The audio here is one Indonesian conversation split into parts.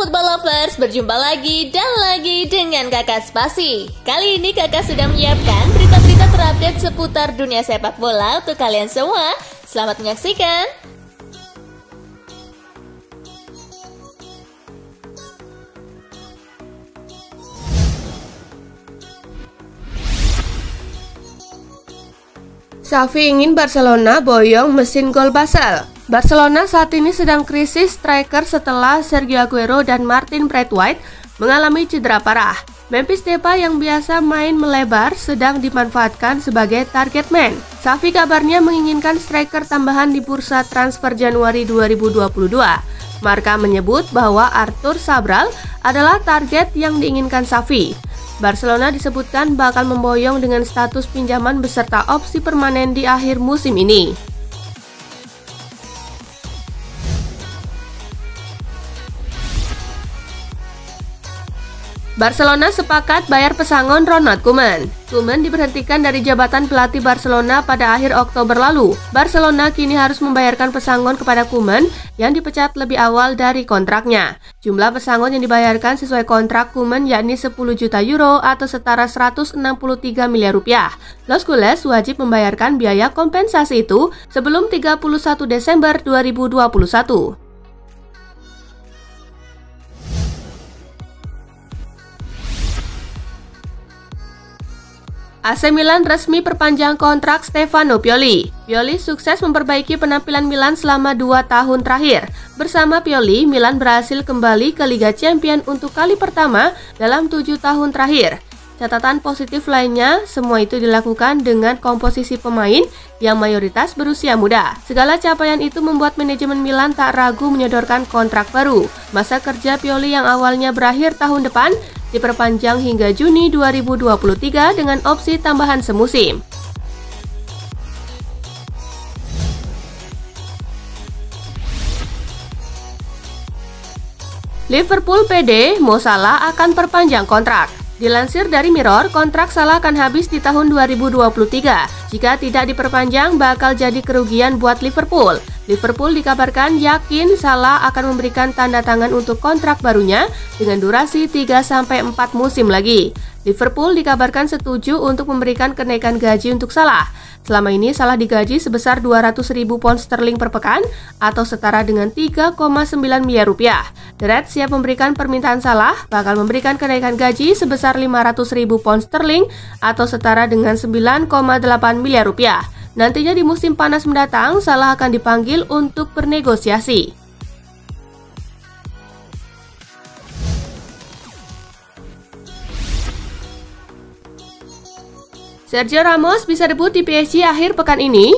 Football Lovers, berjumpa lagi dan lagi dengan Kakak Spasi. Kali ini Kakak sudah menyiapkan berita-berita terupdate seputar dunia sepak bola untuk kalian semua. Selamat menyaksikan. Xavi ingin Barcelona boyong mesin gol Basel. Barcelona saat ini sedang krisis striker setelah Sergio Aguero dan Martin Braithwaite mengalami cedera parah. Memphis Depay yang biasa main melebar sedang dimanfaatkan sebagai target man. Xavi kabarnya menginginkan striker tambahan di bursa transfer Januari 2022. Marca menyebut bahwa Artur Cabral adalah target yang diinginkan Xavi. Barcelona disebutkan bakal memboyong dengan status pinjaman beserta opsi permanen di akhir musim ini. Barcelona sepakat bayar pesangon Ronald Koeman. Koeman diberhentikan dari jabatan pelatih Barcelona pada akhir Oktober lalu. Barcelona kini harus membayarkan pesangon kepada Koeman yang dipecat lebih awal dari kontraknya. Jumlah pesangon yang dibayarkan sesuai kontrak Koeman yakni 10 juta euro atau setara 163 miliar rupiah. Los Culés wajib membayarkan biaya kompensasi itu sebelum 31 Desember 2021. AC Milan resmi perpanjang kontrak Stefano Pioli. Pioli sukses memperbaiki penampilan Milan selama 2 tahun terakhir. Bersama Pioli, Milan berhasil kembali ke Liga Champions untuk kali pertama dalam 7 tahun terakhir. Catatan positif lainnya, semua itu dilakukan dengan komposisi pemain yang mayoritas berusia muda. Segala capaian itu membuat manajemen Milan tak ragu menyodorkan kontrak baru. Masa kerja Pioli yang awalnya berakhir tahun depan diperpanjang hingga Juni 2023 dengan opsi tambahan semusim. Liverpool pede Mo Salah akan perpanjang kontrak. Dilansir dari Mirror, kontrak Salah akan habis di tahun 2023. Jika tidak diperpanjang, bakal jadi kerugian buat Liverpool. Liverpool dikabarkan yakin Salah akan memberikan tanda tangan untuk kontrak barunya dengan durasi 3-4 musim lagi. Liverpool dikabarkan setuju untuk memberikan kenaikan gaji untuk Salah. Selama ini Salah digaji sebesar 200.000 pound sterling per pekan atau setara dengan 3,9 miliar rupiah. The Reds siap memberikan permintaan Salah, bakal memberikan kenaikan gaji sebesar 500.000 pound sterling atau setara dengan 9,8 miliar rupiah. Nantinya di musim panas mendatang, Salah akan dipanggil untuk bernegosiasi. Sergio Ramos bisa debut di PSG akhir pekan ini.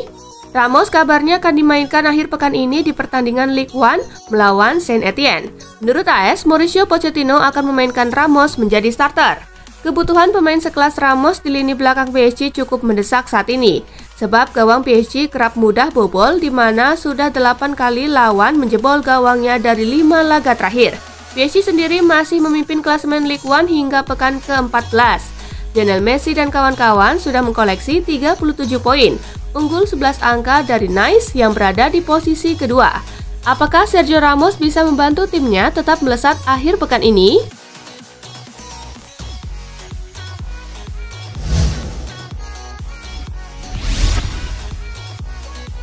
Ramos kabarnya akan dimainkan akhir pekan ini di pertandingan Ligue 1 melawan Saint-Étienne. Menurut AS, Mauricio Pochettino akan memainkan Ramos menjadi starter. Kebutuhan pemain sekelas Ramos di lini belakang PSG cukup mendesak saat ini. Sebab gawang PSG kerap mudah bobol di mana sudah 8 kali lawan menjebol gawangnya dari 5 laga terakhir. PSG sendiri masih memimpin klasemen Ligue 1 hingga pekan ke-14. Lionel Messi dan kawan-kawan sudah mengkoleksi 37 poin, unggul 11 angka dari Nice yang berada di posisi kedua. Apakah Sergio Ramos bisa membantu timnya tetap melesat akhir pekan ini?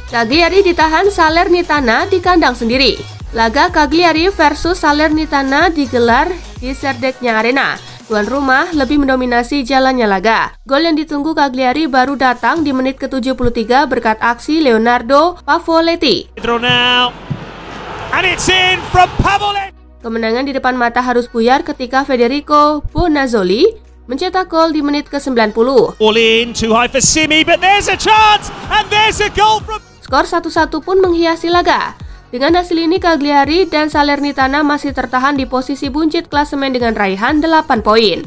Cagliari ditahan Salernitana di kandang sendiri. Laga Cagliari versus Salernitana digelar di Serdegna Arena. Tuan rumah lebih mendominasi jalannya laga. Gol yang ditunggu Cagliari baru datang di menit ke-73 berkat aksi Leonardo Pavoletti. Kemenangan di depan mata harus buyar ketika Federico Bonazzoli mencetak gol di menit ke-90. Skor 1-1 pun menghiasi laga. Dengan hasil ini, Cagliari dan Salernitana masih tertahan di posisi buncit klasemen dengan raihan 8 poin.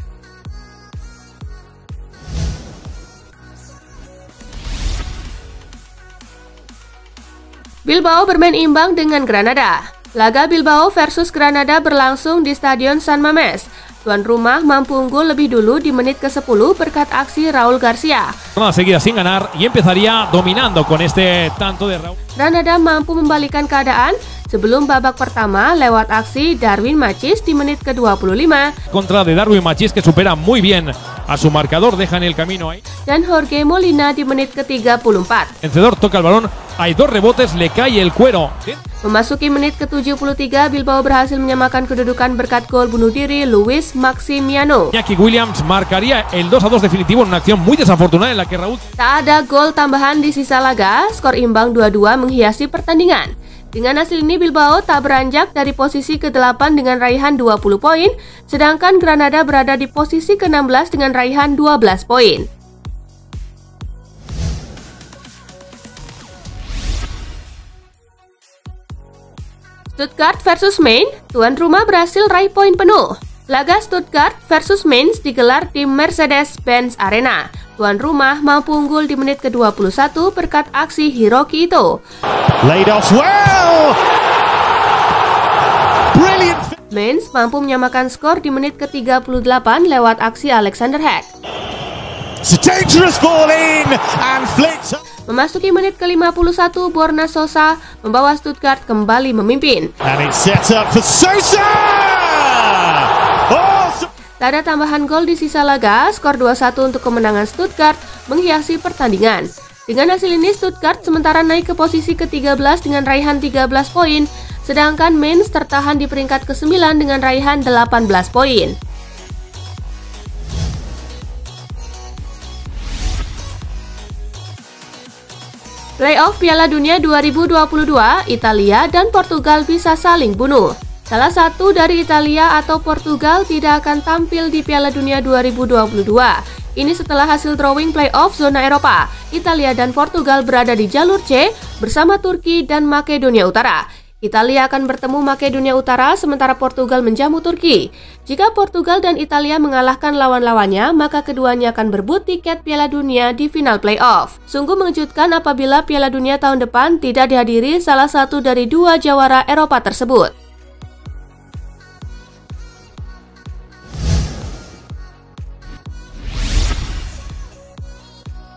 Bilbao bermain imbang dengan Granada. Laga Bilbao versus Granada berlangsung di Stadion San Mamés. Tuan rumah mampu unggul lebih dulu di menit ke-10 berkat aksi Raul Garcia. Seguida sin ganar y empezaría dominando con este tanto de Raul. Granada mampu membalikan keadaan sebelum babak pertama lewat aksi Darwin Machís di menit ke-25. Contra de Darwin Machís que supera muy bien a su marcador, deja en el camino ahí. Dan Jorge Molina di menit ke-34. Vencedor toca el balón, hay 2 rebotes, le cae el cuero. Memasuki menit ke-73, Bilbao berhasil menyamakan kedudukan berkat gol bunuh diri Luis Maximiano. Iñaki Williams marcaría el 2-2 definitivo en una acción muy desafortunada en la que Raúl... Tak ada gol tambahan di sisa laga, skor imbang 2-2 menghiasi pertandingan. Dengan hasil ini Bilbao tak beranjak dari posisi ke-8 dengan raihan 20 poin, sedangkan Granada berada di posisi ke-16 dengan raihan 12 poin. Stuttgart versus Mainz, tuan rumah berhasil raih poin penuh. Laga Stuttgart versus Mainz digelar di Mercedes-Benz Arena. Tuan rumah mampu unggul di menit ke-21 berkat aksi Hiroki Ito. Laid off well. Brilliant. Mainz mampu menyamakan skor di menit ke-38 lewat aksi Alexander Hack. It's a dangerous ball in and flicked. Memasuki menit ke-51, Borna Sosa membawa Stuttgart kembali memimpin. And it's set up for Sosa! Oh! Tak ada tambahan gol di sisa laga, skor 2-1 untuk kemenangan Stuttgart menghiasi pertandingan. Dengan hasil ini, Stuttgart sementara naik ke posisi ke-13 dengan raihan 13 poin, sedangkan Mainz tertahan di peringkat ke-9 dengan raihan 18 poin. Playoff Piala Dunia 2022, Italia dan Portugal bisa saling bunuh. Salah satu dari Italia atau Portugal tidak akan tampil di Piala Dunia 2022. Ini setelah hasil drawing playoff zona Eropa. Italia dan Portugal berada di jalur C bersama Turki dan Makedonia Utara. Italia akan bertemu Makedonia Utara sementara Portugal menjamu Turki. Jika Portugal dan Italia mengalahkan lawan-lawannya, maka keduanya akan berebut tiket Piala Dunia di final playoff. Sungguh mengejutkan apabila Piala Dunia tahun depan tidak dihadiri salah satu dari 2 jawara Eropa tersebut.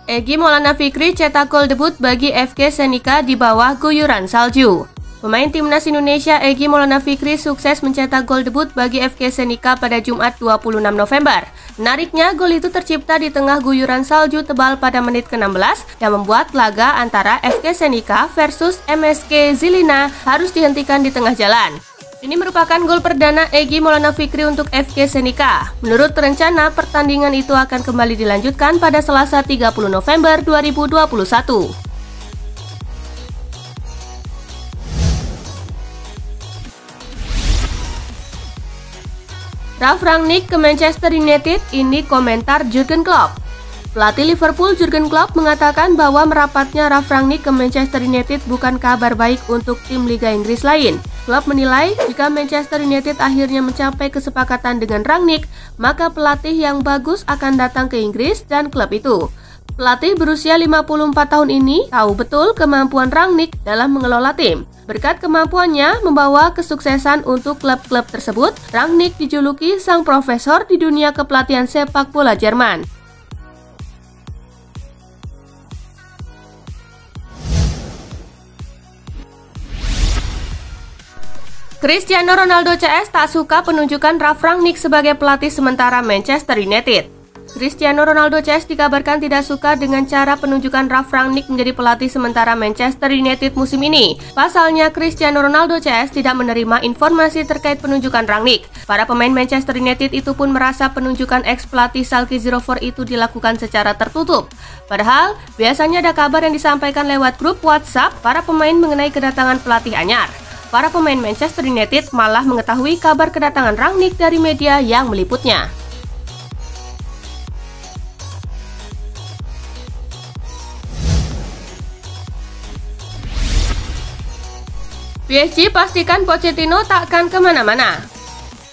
Egy Maulana Fikri cetak gol debut bagi FK Senica di bawah guyuran salju. Pemain timnas Indonesia Egy Maulana Fikri sukses mencetak gol debut bagi FK Senica pada Jumat 26 November. Menariknya, gol itu tercipta di tengah guyuran salju tebal pada menit ke-16 yang membuat laga antara FK Senica versus MSK Žilina harus dihentikan di tengah jalan. Ini merupakan gol perdana Egy Maulana Fikri untuk FK Senica. Menurut rencana, pertandingan itu akan kembali dilanjutkan pada Selasa 30 November 2021. Ralf Rangnick ke Manchester United, ini komentar Jurgen Klopp. Pelatih Liverpool Jurgen Klopp mengatakan bahwa merapatnya Ralf Rangnick ke Manchester United bukan kabar baik untuk tim Liga Inggris lain. Klopp menilai jika Manchester United akhirnya mencapai kesepakatan dengan Rangnick, maka pelatih yang bagus akan datang ke Inggris dan klub itu. Pelatih berusia 54 tahun ini tahu betul kemampuan Rangnick dalam mengelola tim. Berkat kemampuannya membawa kesuksesan untuk klub-klub tersebut, Rangnick dijuluki sang profesor di dunia kepelatihan sepak bola Jerman. Cristiano Ronaldo CS tak suka penunjukan Ralf Rangnick sebagai pelatih sementara Manchester United. Cristiano Ronaldo CS dikabarkan tidak suka dengan cara penunjukan Ralf Rangnick menjadi pelatih sementara Manchester United musim ini. Pasalnya, Cristiano Ronaldo CS tidak menerima informasi terkait penunjukan Rangnick. Para pemain Manchester United itu pun merasa penunjukan ex-pelatih Schalke 04 itu dilakukan secara tertutup. Padahal, biasanya ada kabar yang disampaikan lewat grup WhatsApp para pemain mengenai kedatangan pelatih anyar. Para pemain Manchester United malah mengetahui kabar kedatangan Rangnick dari media yang meliputnya. PSG pastikan Pochettino takkan kemana-mana.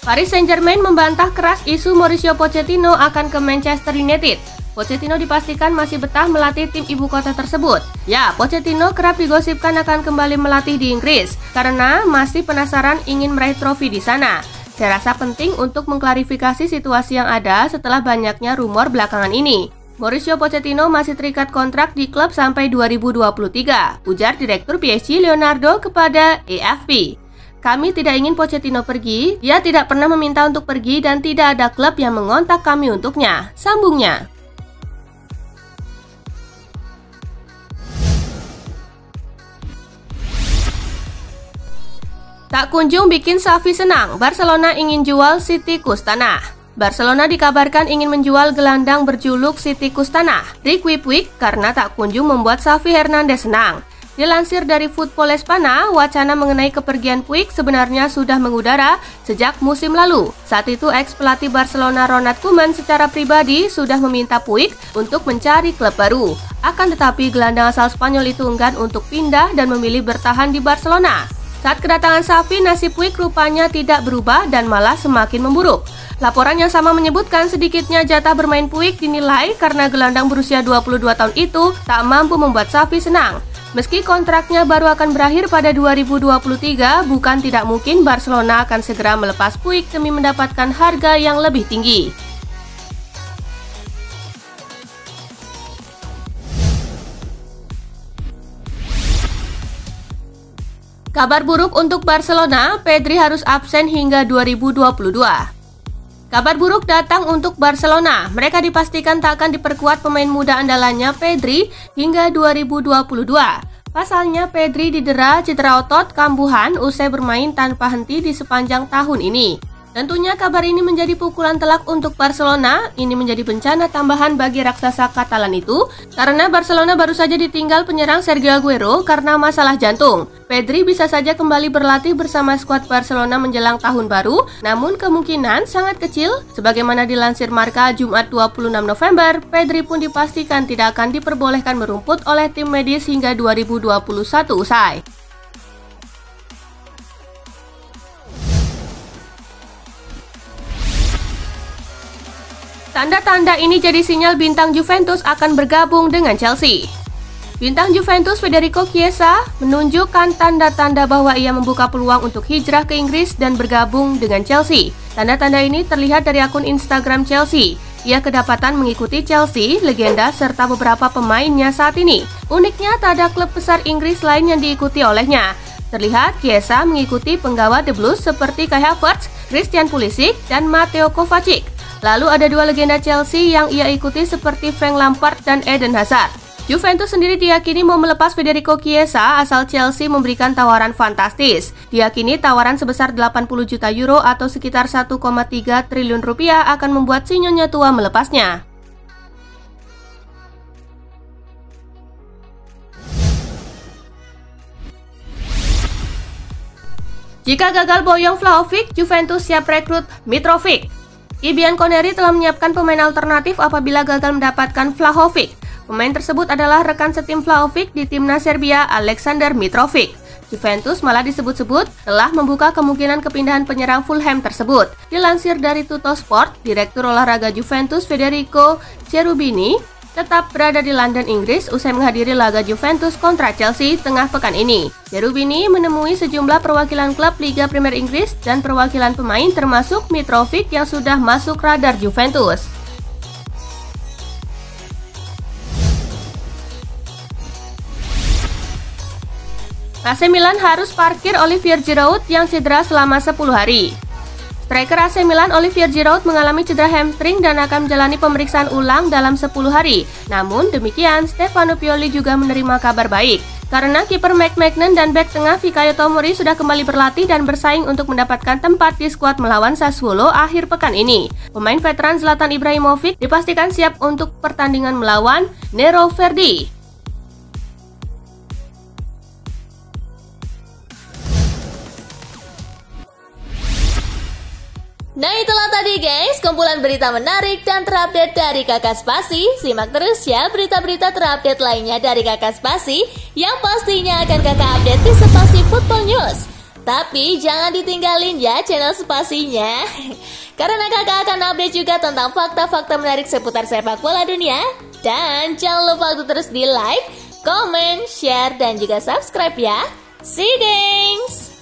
Paris Saint-Germain membantah keras isu Mauricio Pochettino akan ke Manchester United. Pochettino dipastikan masih betah melatih tim ibu kota tersebut. Ya, Pochettino kerap digosipkan akan kembali melatih di Inggris karena masih penasaran ingin meraih trofi di sana. Saya rasa penting untuk mengklarifikasi situasi yang ada setelah banyaknya rumor belakangan ini. Mauricio Pochettino masih terikat kontrak di klub sampai 2023, ujar Direktur PSG Leonardo kepada AFP. Kami tidak ingin Pochettino pergi, dia tidak pernah meminta untuk pergi dan tidak ada klub yang mengontak kami untuknya, sambungnya. Tak kunjung bikin Xavi senang, Barcelona ingin jual Sitikus Tanah. Barcelona dikabarkan ingin menjual gelandang berjuluk Sitikus Tanah, Riqui Puig, karena tak kunjung membuat Xavi Hernandez senang. Dilansir dari Football Espana, wacana mengenai kepergian Puig sebenarnya sudah mengudara sejak musim lalu. Saat itu ex-pelatih Barcelona Ronald Koeman secara pribadi sudah meminta Puig untuk mencari klub baru. Akan tetapi gelandang asal Spanyol itu enggan untuk pindah dan memilih bertahan di Barcelona. Saat kedatangan Xavi, nasib Puig rupanya tidak berubah dan malah semakin memburuk. Laporan yang sama menyebutkan sedikitnya jatah bermain Puig dinilai karena gelandang berusia 22 tahun itu tak mampu membuat Xavi senang. Meski kontraknya baru akan berakhir pada 2023, bukan tidak mungkin Barcelona akan segera melepas Puig demi mendapatkan harga yang lebih tinggi. Kabar buruk untuk Barcelona, Pedri harus absen hingga 2022. Kabar buruk datang untuk Barcelona. Mereka dipastikan tak akan diperkuat pemain muda andalannya Pedri hingga 2022. Pasalnya Pedri didera cedera otot kambuhan usai bermain tanpa henti di sepanjang tahun ini. Tentunya kabar ini menjadi pukulan telak untuk Barcelona. Ini menjadi bencana tambahan bagi raksasa Katalan itu karena Barcelona baru saja ditinggal penyerang Sergio Aguero karena masalah jantung. Pedri bisa saja kembali berlatih bersama skuad Barcelona menjelang tahun baru, namun kemungkinan sangat kecil. Sebagaimana dilansir Marca Jumat 26 November, Pedri pun dipastikan tidak akan diperbolehkan merumput oleh tim medis hingga 2021 usai. Tanda-tanda ini jadi sinyal bintang Juventus akan bergabung dengan Chelsea. Bintang Juventus Federico Chiesa menunjukkan tanda-tanda bahwa ia membuka peluang untuk hijrah ke Inggris dan bergabung dengan Chelsea. Tanda-tanda ini terlihat dari akun Instagram Chelsea. Ia kedapatan mengikuti Chelsea, legenda serta beberapa pemainnya saat ini. Uniknya, tak ada klub besar Inggris lain yang diikuti olehnya. Terlihat Chiesa mengikuti penggawa The Blues seperti Kai Havertz, Christian Pulisic, dan Mateo Kovacic. Lalu ada dua legenda Chelsea yang ia ikuti seperti Frank Lampard dan Eden Hazard. Juventus sendiri diyakini mau melepas Federico Chiesa asal Chelsea memberikan tawaran fantastis. Diyakini tawaran sebesar 80 juta euro atau sekitar 1,3 triliun rupiah akan membuat si nyonya tua melepasnya. Jika gagal boyong Vlahovic, Juventus siap rekrut Mitrovic. Ibian Koneri telah menyiapkan pemain alternatif apabila gagal mendapatkan Vlahovic. Pemain tersebut adalah rekan setim Vlahovic di timnas Serbia, Aleksandar Mitrovic. Juventus malah disebut-sebut telah membuka kemungkinan kepindahan penyerang Fulham tersebut. Dilansir dari Tuttosport, Direktur Olahraga Juventus Federico Cherubini tetap berada di London, Inggris usai menghadiri laga Juventus kontra Chelsea tengah pekan ini. Cherubini menemui sejumlah perwakilan klub Liga Premier Inggris dan perwakilan pemain termasuk Mitrovic yang sudah masuk radar Juventus. AC Milan harus parkir Olivier Giroud yang cedera selama 10 hari. Striker AC Milan Olivier Giroud mengalami cedera hamstring dan akan menjalani pemeriksaan ulang dalam 10 hari. Namun demikian, Stefano Pioli juga menerima kabar baik. Karena kiper McMahon dan bek tengah Fikayo Tomori sudah kembali berlatih dan bersaing untuk mendapatkan tempat di skuad melawan Sassuolo akhir pekan ini. Pemain veteran Zlatan Ibrahimovic dipastikan siap untuk pertandingan melawan Nero Verdi. Nah itulah tadi guys, kumpulan berita menarik dan terupdate dari Kakak Spasi. Simak terus ya berita-berita terupdate lainnya dari Kakak Spasi yang pastinya akan Kakak update di Spasi Football News. Tapi jangan ditinggalin ya channel Spasinya, karena Kakak akan update juga tentang fakta-fakta menarik seputar sepak bola dunia. Dan jangan lupa untuk terus di like, comment, share, dan juga subscribe ya. See you guys!